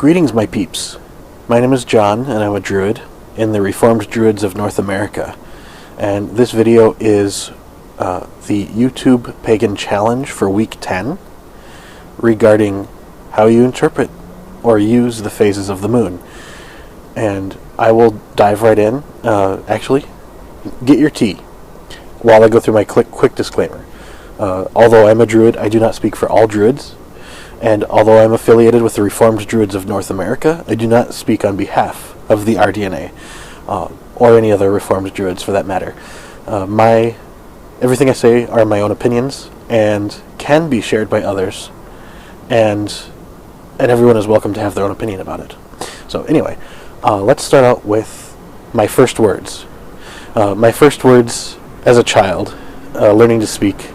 Greetings, my peeps. My name is John, and I'm a Druid in the Reformed Druids of North America. And this video is the YouTube Pagan Challenge for week 10 regarding how you interpret or use the phases of the moon. And I will dive right in. Actually, get your tea while I go through my quick disclaimer. Although I'm a Druid, I do not speak for all Druids. And although I'm affiliated with the Reformed Druids of North America, I do not speak on behalf of the RDNA, or any other Reformed Druids for that matter. Everything I say are my own opinions, and can be shared by others, and everyone is welcome to have their own opinion about it. So anyway, let's start out with my first words. My first words as a child, learning to speak,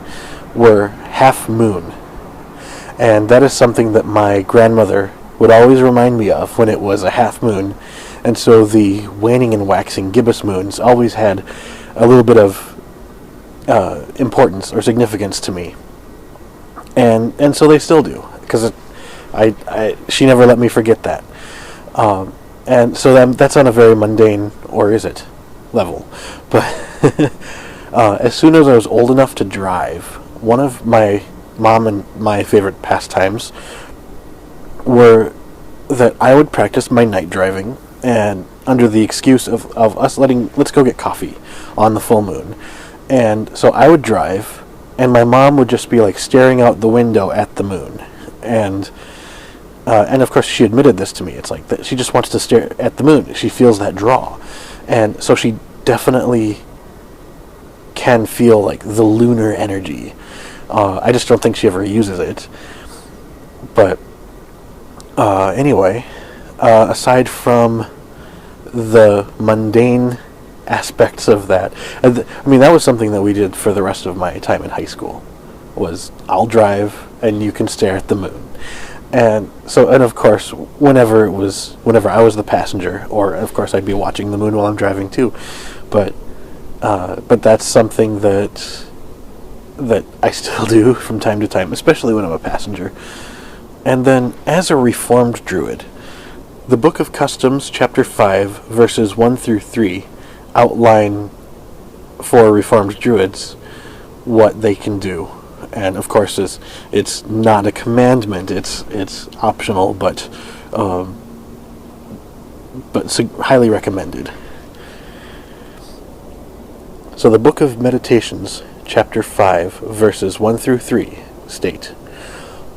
were half moon. And that is something that my grandmother would always remind me of when it was a half moon. And so the waning and waxing gibbous moons always had a little bit of importance or significance to me. And so they still do, because she never let me forget that. And so that's on a very mundane, or is it, level. But as soon as I was old enough to drive, one of my mom and my favorite pastimes were that I would practice my night driving, and under the excuse of us let's go get coffee on the full moon. And so I would drive, and my mom would just be like staring out the window at the moon, and of course she admitted this to me. It's like that she just wants to stare at the moon. She feels that draw, and so she definitely can feel like the lunar energy. I just don't think she ever uses it. But anyway, aside from the mundane aspects of that, I mean, that was something that we did for the rest of my time in high school, was I'll drive and you can stare at the moon. And so, and of course, whenever I was the passenger, or of course I'd be watching the moon while I'm driving too. But that's something that I still do from time to time, especially when I'm a passenger. And then, as a Reformed Druid, the Book of Customs, Chapter 5, verses 1 through 3, outline for Reformed Druids what they can do. And of course, it's not a commandment; it's optional, but highly recommended. So, the Book of Meditations, Chapter 5, verses 1 through 3, state,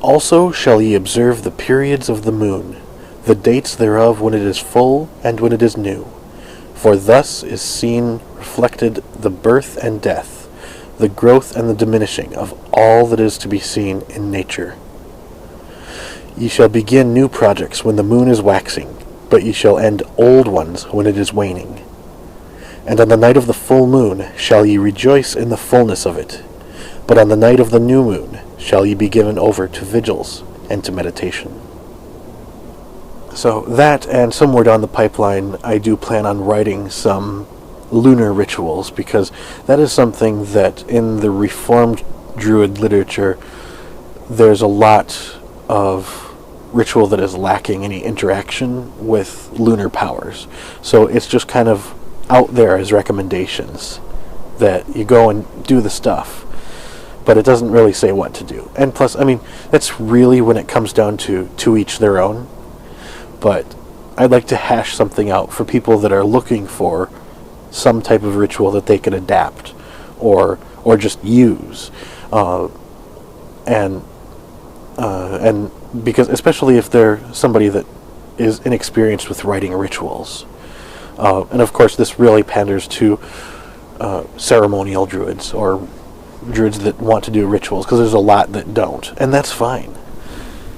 "Also shall ye observe the periods of the moon, the dates thereof when it is full and when it is new. For thus is seen reflected the birth and death, the growth and the diminishing of all that is to be seen in nature. Ye shall begin new projects when the moon is waxing, but ye shall end old ones when it is waning. And on the night of the full moon shall ye rejoice in the fullness of it, but on the night of the new moon shall ye be given over to vigils and to meditation." So that, and somewhere down the pipeline, I do plan on writing some lunar rituals, because that is something that in the Reformed Druid literature, there's a lot of ritual that is lacking any interaction with lunar powers. So it's just kind of out there as recommendations that you go and do the stuff, but it doesn't really say what to do. And plus, I mean, that's really, when it comes down to each their own. But I'd like to hash something out for people that are looking for some type of ritual that they could adapt or just use, and because especially if they're somebody that is inexperienced with writing rituals. And of course, this really panders to ceremonial druids, or druids that want to do rituals, because there's a lot that don't, and that's fine.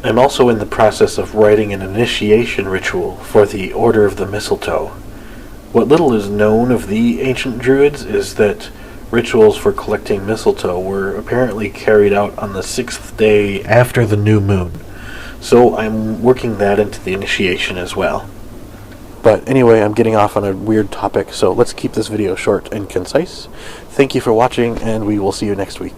I'm also in the process of writing an initiation ritual for the Order of the Mistletoe. What little is known of the ancient druids is that rituals for collecting mistletoe were apparently carried out on the 6th day after the new moon. So I'm working that into the initiation as well. But anyway, I'm getting off on a weird topic, so let's keep this video short and concise. Thank you for watching, and we will see you next week.